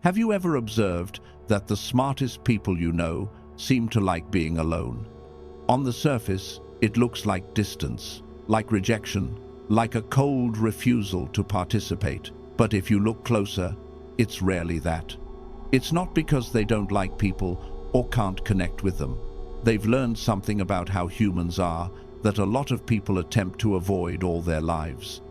Have you ever observed that the smartest people you know seem to like being alone? On the surface, it looks like distance, like rejection, like a cold refusal to participate. But if you look closer, it's rarely that. It's not because they don't like people or can't connect with them. They've learned something about how humans are that a lot of people attempt to avoid all their lives.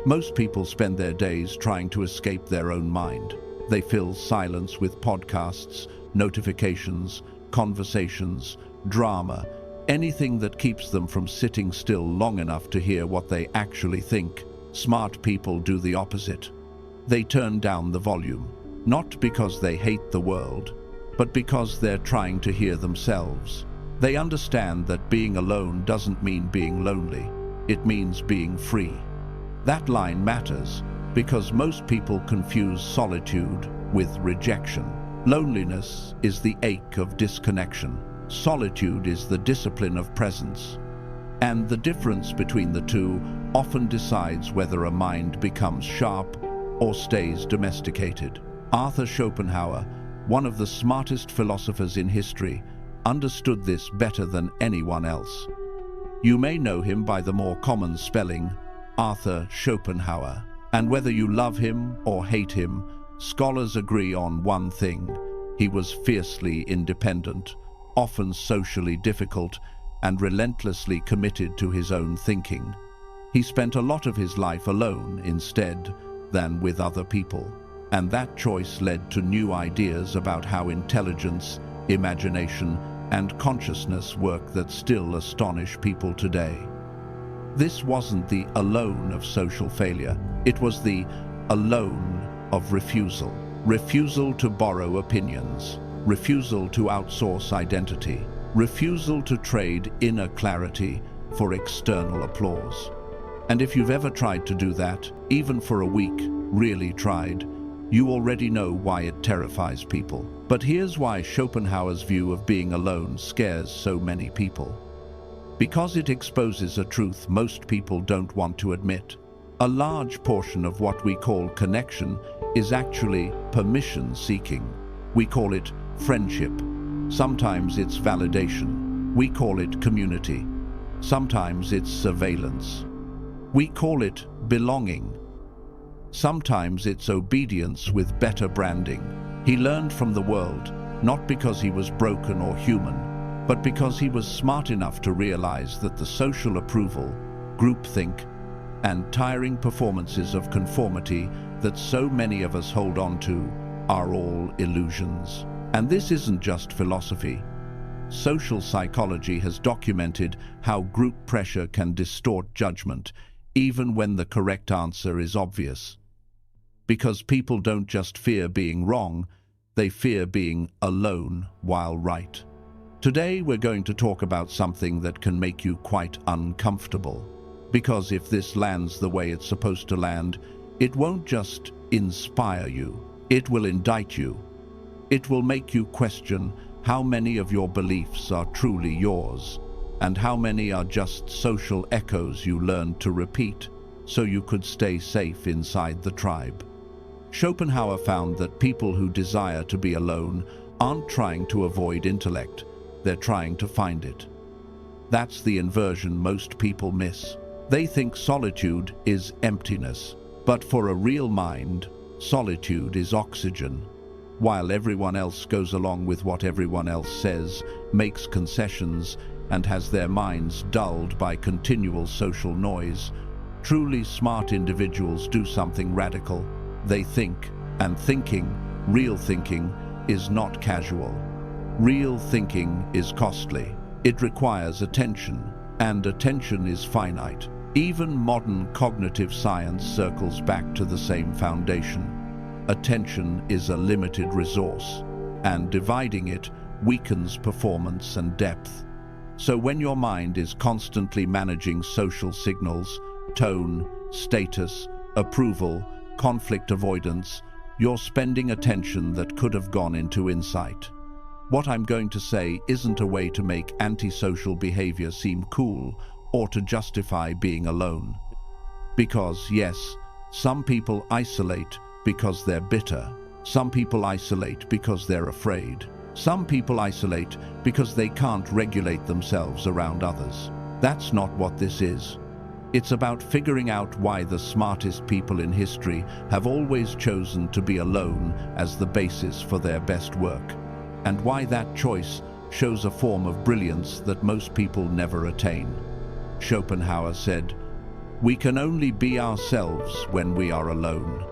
Most people spend their days trying to escape their own mind. They fill silence with podcasts, notifications, conversations, drama, anything that keeps them from sitting still long enough to hear what they actually think. Smart people do the opposite. They turn down the volume, not because they hate the world, but because they're trying to hear themselves. They understand that being alone doesn't mean being lonely. It means being free. That line matters because most people confuse solitude with rejection. Loneliness is the ache of disconnection. Solitude is the discipline of presence. And the difference between the two often decides whether a mind becomes sharp or stays domesticated. Arthur Schopenhauer, one of the smartest philosophers in history, understood this better than anyone else. You may know him by the more common spelling, Arthur Schopenhauer. And whether you love him or hate him, scholars agree on one thing: he was fiercely independent, often socially difficult, and relentlessly committed to his own thinking. He spent a lot of his life alone instead than with other people, and that choice led to new ideas about how intelligence, imagination, and consciousness work that still astonish people today. This wasn't the alone of social failure, it was the alone of refusal. Refusal to borrow opinions, refusal to outsource identity, refusal to trade inner clarity for external applause. And if you've ever tried to do that, even for a week, really tried, you already know why it terrifies people. But here's why Schopenhauer's view of being alone scares so many people. Because it exposes a truth most people don't want to admit. A large portion of what we call connection is actually permission-seeking. We call it friendship. Sometimes it's validation. We call it community. Sometimes it's surveillance. We call it belonging. Sometimes it's obedience with better branding. He learned from the world, not because he was broken or human, but because he was smart enough to realize that the social approval, groupthink, and tiring performances of conformity that so many of us hold on to are all illusions. And this isn't just philosophy. Social psychology has documented how group pressure can distort judgment, even when the correct answer is obvious. Because people don't just fear being wrong, they fear being alone while right. Today we're going to talk about something that can make you quite uncomfortable. Because if this lands the way it's supposed to land, it won't just inspire you, it will indict you. It will make you question how many of your beliefs are truly yours, and how many are just social echoes you learned to repeat so you could stay safe inside the tribe. Schopenhauer found that people who desire to be alone aren't trying to avoid intellect, they're trying to find it. That's the inversion most people miss. They think solitude is emptiness, but for a real mind, solitude is oxygen. While everyone else goes along with what everyone else says, makes concessions, and has their minds dulled by continual social noise, truly smart individuals do something radical. They think, and thinking, real thinking, is not casual. Real thinking is costly. It requires attention, and attention is finite. Even modern cognitive science circles back to the same foundation. Attention is a limited resource, and dividing it weakens performance and depth. So when your mind is constantly managing social signals, tone, status, approval, conflict avoidance, you're spending attention that could have gone into insight. What I'm going to say isn't a way to make antisocial behavior seem cool or to justify being alone. Because, yes, some people isolate because they're bitter, Some people isolate because they're afraid. Some people isolate because they can't regulate themselves around others. That's not what this is. It's about figuring out why the smartest people in history have always chosen to be alone as the basis for their best work, and why that choice shows a form of brilliance that most people never attain. Schopenhauer said, "We can only be ourselves when we are alone."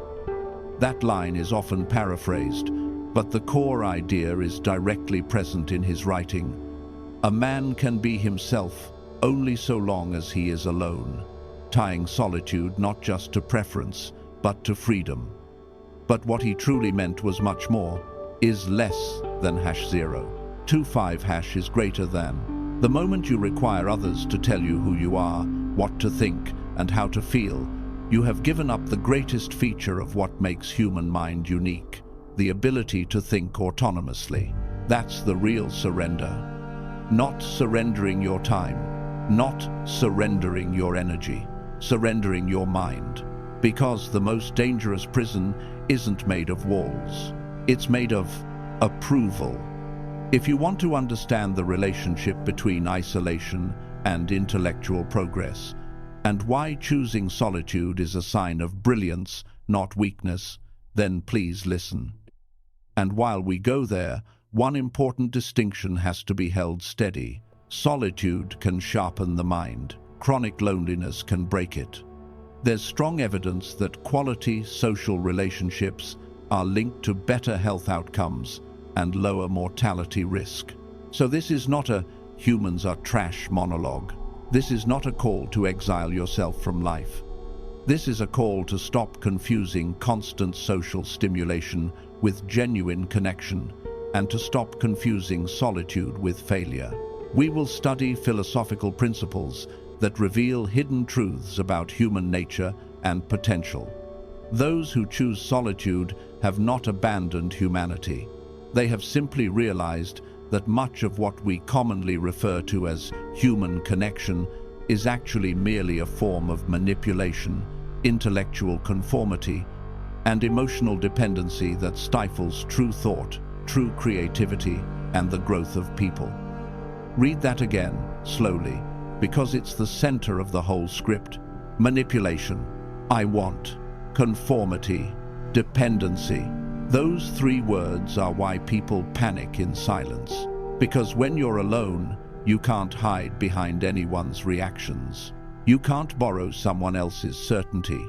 That line is often paraphrased, but the core idea is directly present in his writing. A man can be himself only so long as he is alone, tying solitude not just to preference, but to freedom. But what he truly meant was much more, is less than #0. 25 is greater than. The moment you require others to tell you who you are, what to think, and how to feel, you have given up the greatest feature of what makes human mind unique, the ability to think autonomously. That's the real surrender. Not surrendering your time, not surrendering your energy, surrendering your mind. Because the most dangerous prison isn't made of walls. It's made of approval. If you want to understand the relationship between isolation and intellectual progress, and why choosing solitude is a sign of brilliance, not weakness, then please listen. And while we go there, one important distinction has to be held steady. Solitude can sharpen the mind. Chronic loneliness can break it. There's strong evidence that quality social relationships are linked to better health outcomes and lower mortality risk. So this is not a humans are trash monologue. This is not a call to exile yourself from life. This is a call to stop confusing constant social stimulation with genuine connection, and to stop confusing solitude with failure. We will study philosophical principles that reveal hidden truths about human nature and potential. Those who choose solitude have not abandoned humanity. They have simply realized that much of what we commonly refer to as human connection is actually merely a form of manipulation, intellectual conformity, and emotional dependency that stifles true thought, true creativity, and the growth of people. Read that again, slowly, because it's the center of the whole script. Manipulation, I want, conformity, dependency. Those three words are why people panic in silence. Because when you're alone, you can't hide behind anyone's reactions. You can't borrow someone else's certainty.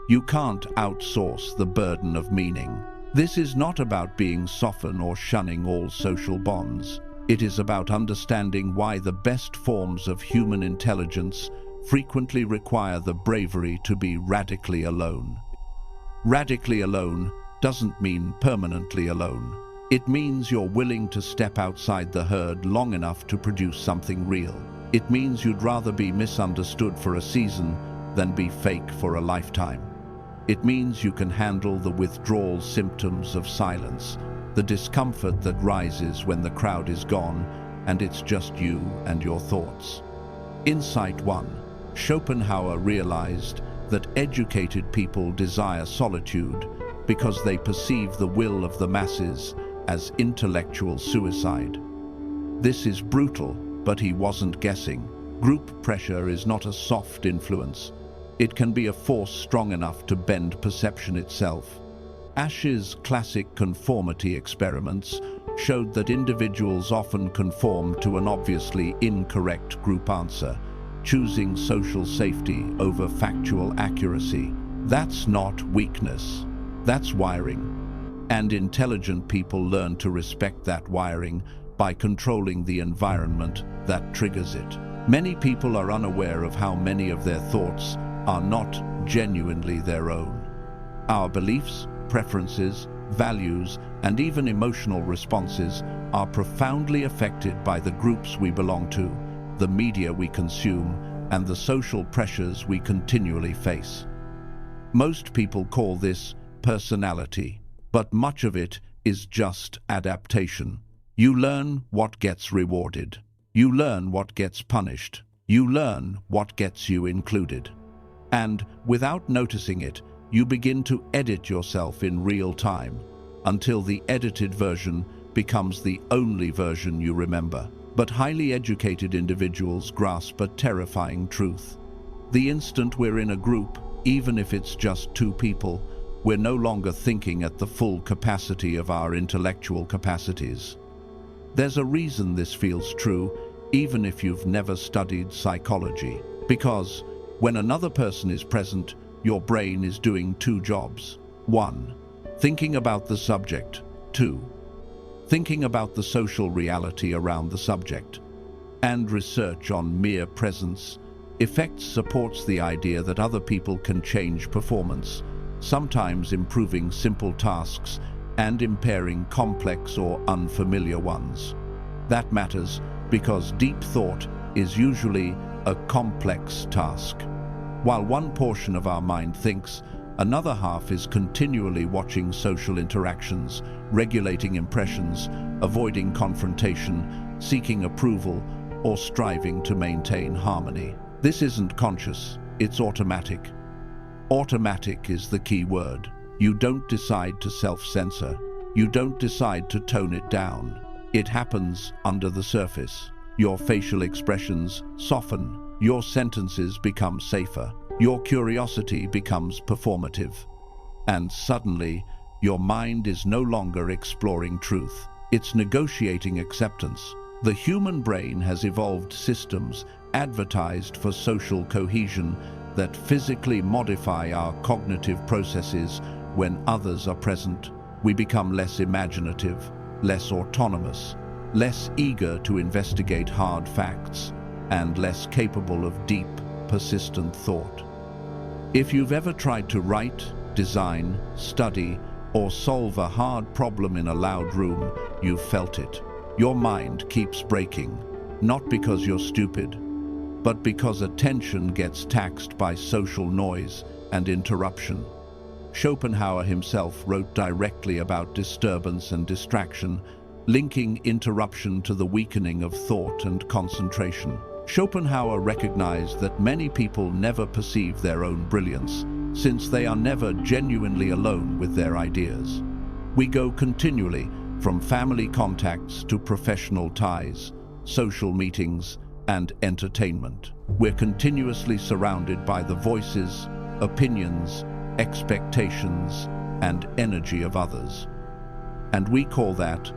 You can't outsource the burden of meaning. This is not about being softened or shunning all social bonds. It is about understanding why the best forms of human intelligence frequently require the bravery to be radically alone. Radically alone doesn't mean permanently alone. It means you're willing to step outside the herd long enough to produce something real. It means you'd rather be misunderstood for a season than be fake for a lifetime. It means you can handle the withdrawal symptoms of silence, the discomfort that rises when the crowd is gone and it's just you and your thoughts. Insight 1. Schopenhauer realized that educated people desire solitude because they perceive the will of the masses as intellectual suicide. This is brutal, but he wasn't guessing. Group pressure is not a soft influence. It can be a force strong enough to bend perception itself. Asch's classic conformity experiments showed that individuals often conform to an obviously incorrect group answer, choosing social safety over factual accuracy. That's not weakness. That's wiring. And intelligent people learn to respect that wiring by controlling the environment that triggers it. Many people are unaware of how many of their thoughts are not genuinely their own. Our beliefs, preferences, values, and even emotional responses are profoundly affected by the groups we belong to, the media we consume, and the social pressures we continually face. Most people call this personality, but much of it is just adaptation. You learn what gets rewarded. You learn what gets punished. You learn what gets you included. And, without noticing it, you begin to edit yourself in real time. until the edited version becomes the only version you remember. But highly educated individuals grasp a terrifying truth. The instant we're in a group, even if it's just two people, we're no longer thinking at the full capacity of our intellectual capacities. There's a reason this feels true, even if you've never studied psychology. Because when another person is present, your brain is doing two jobs. 1. Thinking about the subject. 2. Thinking about the social reality around the subject. And research on mere presence effects supports the idea that other people can change performance, sometimes improving simple tasks and impairing complex or unfamiliar ones. That matters because deep thought is usually a complex task. While one portion of our mind thinks, another half is continually watching social interactions, regulating impressions, avoiding confrontation, seeking approval, or striving to maintain harmony. This isn't conscious, it's automatic. Automatic is the key word. You don't decide to self-censor. You don't decide to tone it down. It happens under the surface. Your facial expressions soften. Your sentences become safer. Your curiosity becomes performative. And suddenly, your mind is no longer exploring truth. It's negotiating acceptance. The human brain has evolved systems advertised for social cohesion that physically modify our cognitive processes when others are present. We become less imaginative, less autonomous, less eager to investigate hard facts, and less capable of deep, persistent thought. If you've ever tried to write, design, study, or solve a hard problem in a loud room, you've felt it. Your mind keeps breaking, not because you're stupid, but because attention gets taxed by social noise and interruption. Schopenhauer himself wrote directly about disturbance and distraction, linking interruption to the weakening of thought and concentration. Schopenhauer recognized that many people never perceive their own brilliance, since they are never genuinely alone with their ideas. We go continually from family contacts to professional ties, social meetings, and entertainment. We're continuously surrounded by the voices, opinions, expectations, and energy of others. And we call that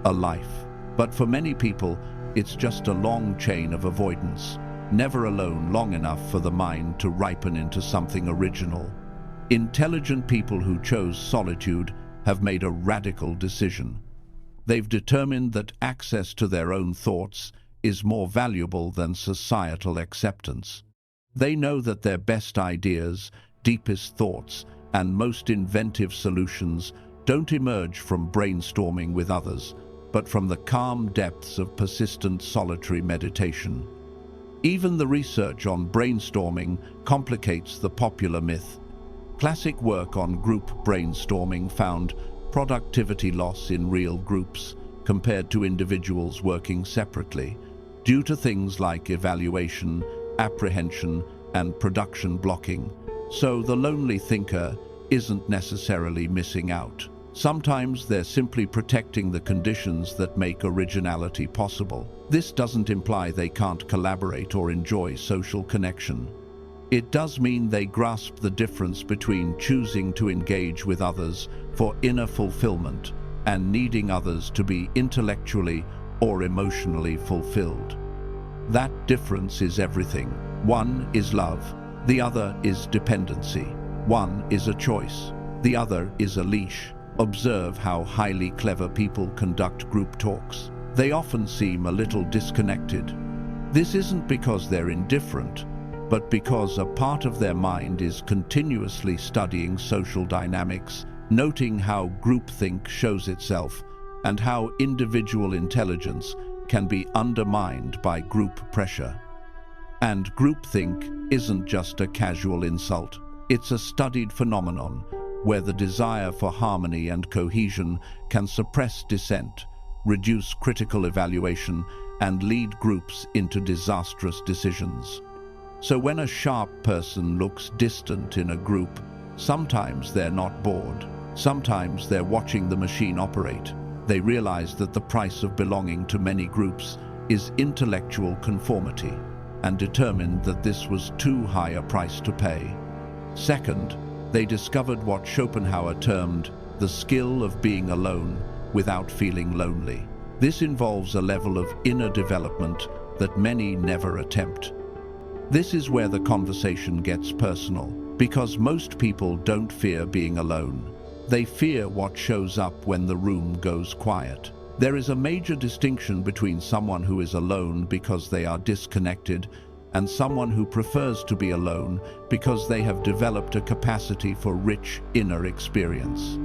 a life. But for many people, it's just a long chain of avoidance, never alone long enough for the mind to ripen into something original. Intelligent people who chose solitude have made a radical decision. They've determined that access to their own thoughts is more valuable than societal acceptance. They know that their best ideas, deepest thoughts, and most inventive solutions don't emerge from brainstorming with others, but from the calm depths of persistent solitary meditation. Even the research on brainstorming complicates the popular myth. Classic work on group brainstorming found productivity loss in real groups compared to individuals working separately, due to things like evaluation, apprehension, and production blocking. So the lonely thinker isn't necessarily missing out. Sometimes they're simply protecting the conditions that make originality possible. This doesn't imply they can't collaborate or enjoy social connection. It does mean they grasp the difference between choosing to engage with others for inner fulfillment and needing others to be intellectually or emotionally fulfilled. That difference is everything. One is love, the other is dependency. One is a choice, the other is a leash. Observe how highly clever people conduct group talks. They often seem a little disconnected. This isn't because they're indifferent, but because a part of their mind is continuously studying social dynamics, noting how groupthink shows itself, and how individual intelligence can be undermined by group pressure. And groupthink isn't just a casual insult. It's a studied phenomenon where the desire for harmony and cohesion can suppress dissent, reduce critical evaluation, and lead groups into disastrous decisions. So when a sharp person looks distant in a group, sometimes they're not bored. Sometimes they're watching the machine operate. They realize that the price of belonging to many groups is intellectual conformity, and determined that this was too high a price to pay. Second, they discovered what Schopenhauer termed the skill of being alone without feeling lonely. This involves a level of inner development that many never attempt. This is where the conversation gets personal, because most people don't fear being alone. They fear what shows up when the room goes quiet. There is a major distinction between someone who is alone because they are disconnected and someone who prefers to be alone because they have developed a capacity for rich inner experience.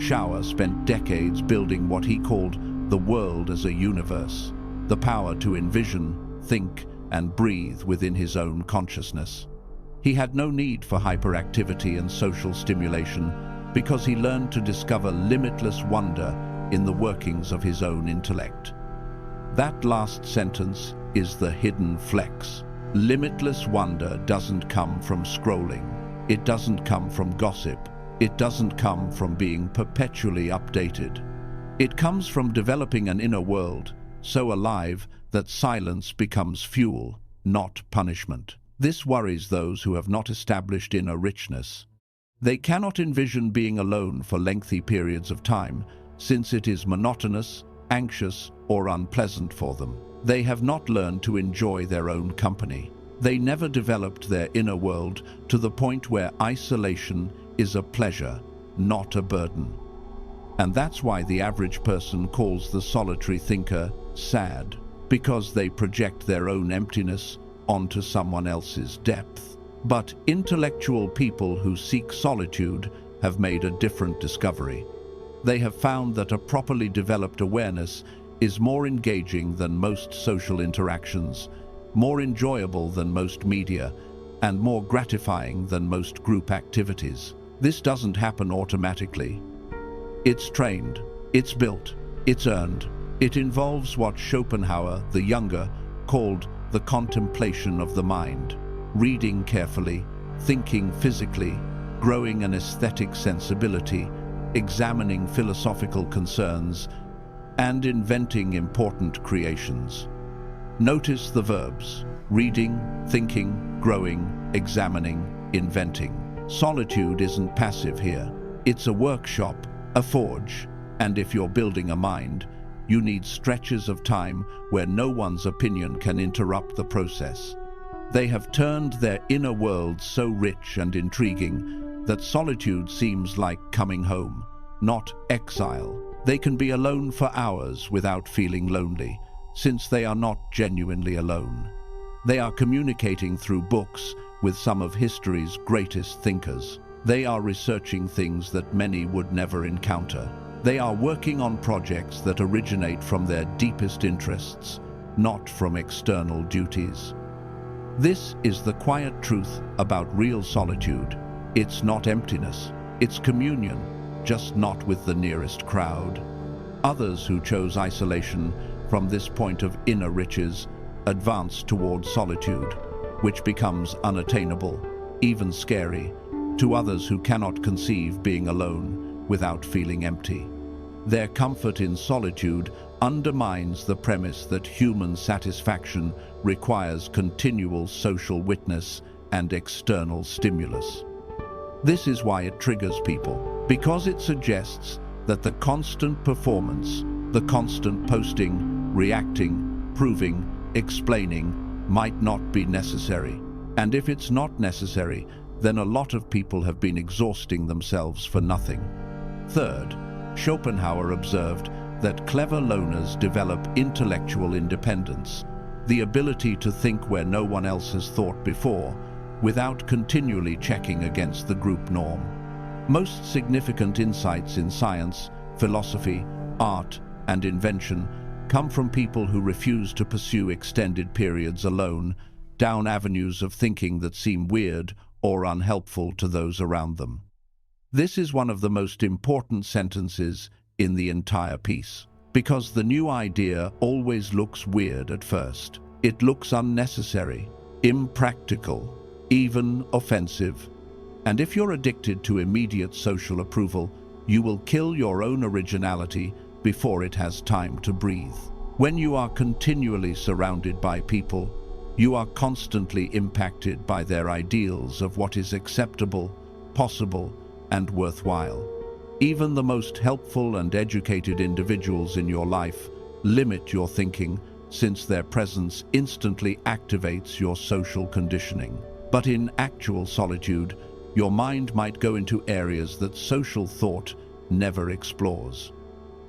Schopenhauer spent decades building what he called the world as a universe, the power to envision, think, and breathe within his own consciousness. He had no need for hyperactivity and social stimulation because he learned to discover limitless wonder in the workings of his own intellect. That last sentence is the hidden flex. Limitless wonder doesn't come from scrolling. It doesn't come from gossip. It doesn't come from being perpetually updated. It comes from developing an inner world so alive that silence becomes fuel, not punishment. This worries those who have not established inner richness. They cannot envision being alone for lengthy periods of time, since it is monotonous, anxious, or unpleasant for them. They have not learned to enjoy their own company. They never developed their inner world to the point where isolation is a pleasure, not a burden. And that's why the average person calls the solitary thinker sad, because they project their own emptiness onto someone else's depth. But intellectual people who seek solitude have made a different discovery. They have found that a properly developed awareness is more engaging than most social interactions, more enjoyable than most media, and more gratifying than most group activities. This doesn't happen automatically. It's trained, it's built, it's earned. It involves what Schopenhauer, the younger, called the contemplation of the mind. Reading carefully, thinking physically, growing an aesthetic sensibility, examining philosophical concerns, and inventing important creations. Notice the verbs: reading, thinking, growing, examining, inventing. Solitude isn't passive here. It's a workshop, a forge, and if you're building a mind, you need stretches of time where no one's opinion can interrupt the process. They have turned their inner world so rich and intriguing that solitude seems like coming home, not exile. They can be alone for hours without feeling lonely, since they are not genuinely alone. They are communicating through books with some of history's greatest thinkers. They are researching things that many would never encounter. They are working on projects that originate from their deepest interests, not from external duties. This is the quiet truth about real solitude. It's not emptiness, it's communion, just not with the nearest crowd. Others who chose isolation from this point of inner riches advance toward solitude, which becomes unattainable, even scary, to others who cannot conceive being alone without feeling empty. Their comfort in solitude undermines the premise that human satisfaction requires continual social witness and external stimulus. This is why it triggers people, because it suggests that the constant performance, the constant posting, reacting, proving, explaining, might not be necessary. And if it's not necessary, then a lot of people have been exhausting themselves for nothing. Third, Schopenhauer observed that clever loners develop intellectual independence, the ability to think where no one else has thought before, without continually checking against the group norm. Most significant insights in science, philosophy, art, and invention come from people who refuse to pursue extended periods alone, down avenues of thinking that seem weird or unhelpful to those around them. This is one of the most important sentences in the entire piece, because the new idea always looks weird at first. It looks unnecessary, impractical, even offensive. And if you're addicted to immediate social approval, You will kill your own originality before it has time to breathe. When you are continually surrounded by people, you are constantly impacted by their ideals of what is acceptable, possible, and worthwhile. Even the most helpful and educated individuals in your life limit your thinking, since their presence instantly activates your social conditioning. But in actual solitude, your mind might go into areas that social thought never explores.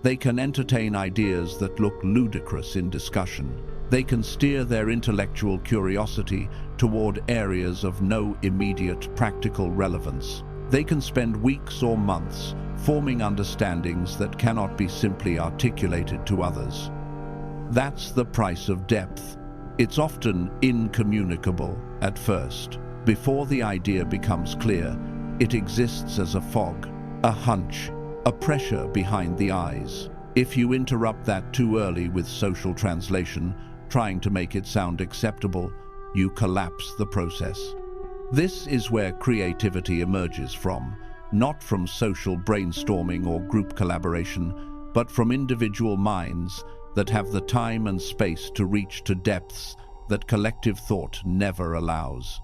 They can entertain ideas that look ludicrous in discussion. They can steer their intellectual curiosity toward areas of no immediate practical relevance. They can spend weeks or months forming understandings that cannot be simply articulated to others. That's the price of depth. It's often incommunicable at first. Before the idea becomes clear, it exists as a fog, a hunch, a pressure behind the eyes. If you interrupt that too early with social translation, trying to make it sound acceptable, you collapse the process. This is where creativity emerges from, not from social brainstorming or group collaboration, but from individual minds that have the time and space to reach to depths that collective thought never allows.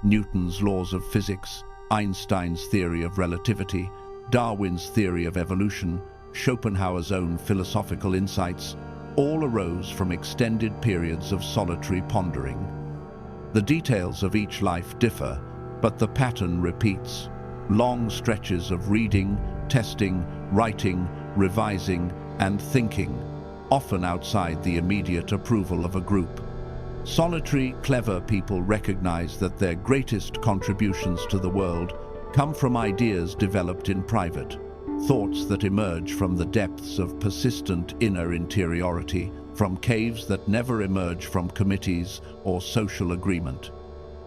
Newton's laws of physics, Einstein's theory of relativity, Darwin's theory of evolution, Schopenhauer's own philosophical insights, all arose from extended periods of solitary pondering. The details of each life differ, but the pattern repeats. Long stretches of reading, testing, writing, revising, and thinking, often outside the immediate approval of a group. Solitary, clever people recognize that their greatest contributions to the world come from ideas developed in private, thoughts that emerge from the depths of persistent inner interiority, from caves that never emerge from committees or social agreement.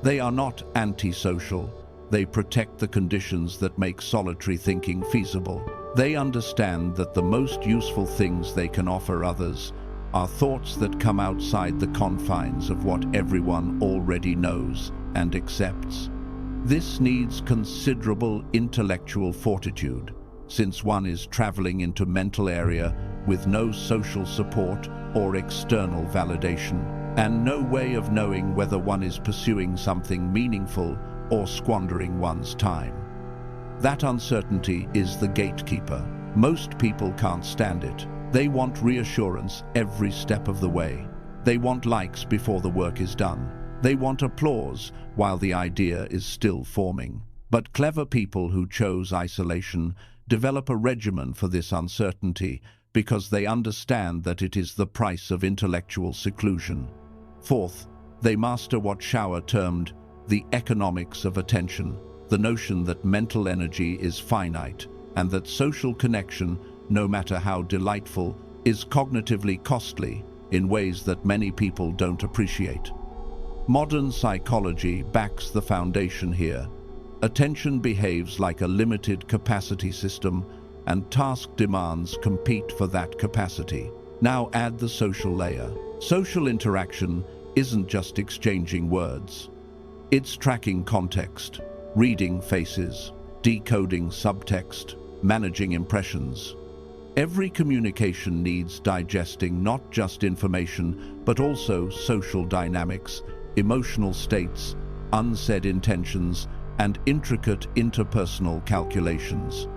They are not antisocial. They protect the conditions that make solitary thinking feasible. They understand that the most useful things they can offer others are thoughts that come outside the confines of what everyone already knows and accepts. This needs considerable intellectual fortitude, since one is traveling into mental area with no social support or external validation, and no way of knowing whether one is pursuing something meaningful or squandering one's time. That uncertainty is the gatekeeper. Most people can't stand it. They want reassurance every step of the way. They want likes before the work is done. They want applause while the idea is still forming. But clever people who chose isolation develop a regimen for this uncertainty because they understand that it is the price of intellectual seclusion. Fourth, they master what Schauer termed the economics of attention, the notion that mental energy is finite and that social connection, no matter how delightful, is cognitively costly in ways that many people don't appreciate. Modern psychology backs the foundation here. Attention behaves like a limited capacity system, and task demands compete for that capacity. Now add the social layer. Social interaction isn't just exchanging words. It's tracking context, reading faces, decoding subtext, managing impressions. Every communication needs digesting not just information, but also social dynamics, emotional states, unsaid intentions, and intricate interpersonal calculations.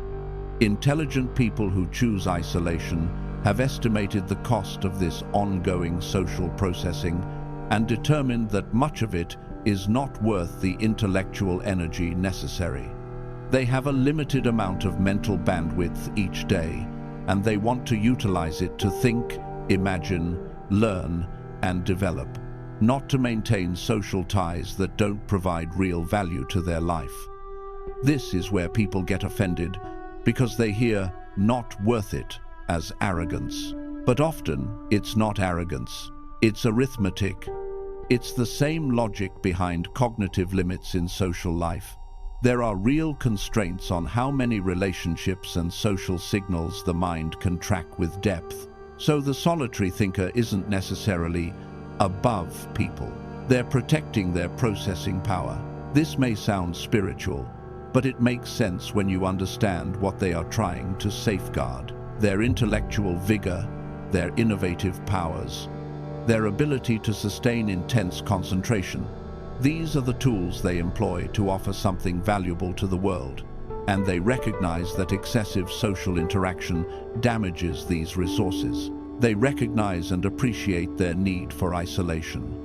Intelligent people who choose isolation have estimated the cost of this ongoing social processing and determined that much of it is not worth the intellectual energy necessary. They have a limited amount of mental bandwidth each day, and they want to utilize it to think, imagine, learn, and develop, not to maintain social ties that don't provide real value to their life. This is where people get offended, because they hear "not worth it" as arrogance. But often, it's not arrogance, it's arithmetic. It's the same logic behind cognitive limits in social life. There are real constraints on how many relationships and social signals the mind can track with depth. So the solitary thinker isn't necessarily above people. They're protecting their processing power. This may sound spiritual, but it makes sense when you understand what they are trying to safeguard: their intellectual vigor, their innovative powers, their ability to sustain intense concentration. These are the tools they employ to offer something valuable to the world, and they recognize that excessive social interaction damages these resources. They recognize and appreciate their need for isolation.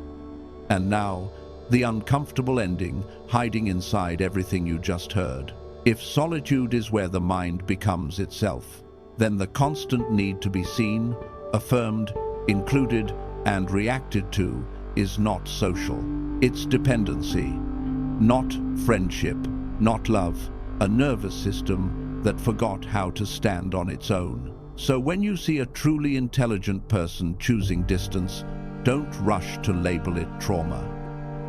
And now, the uncomfortable ending hiding inside everything you just heard. If solitude is where the mind becomes itself, then the constant need to be seen, affirmed, included, and reacted to is not social. It's dependency, not friendship, not love, a nervous system that forgot how to stand on its own. So when you see a truly intelligent person choosing distance, don't rush to label it trauma.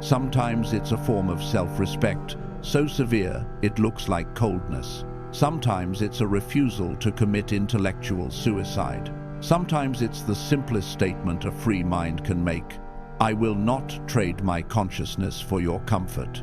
Sometimes it's a form of self-respect, so severe it looks like coldness. Sometimes it's a refusal to commit intellectual suicide. Sometimes it's the simplest statement a free mind can make: I will not trade my consciousness for your comfort.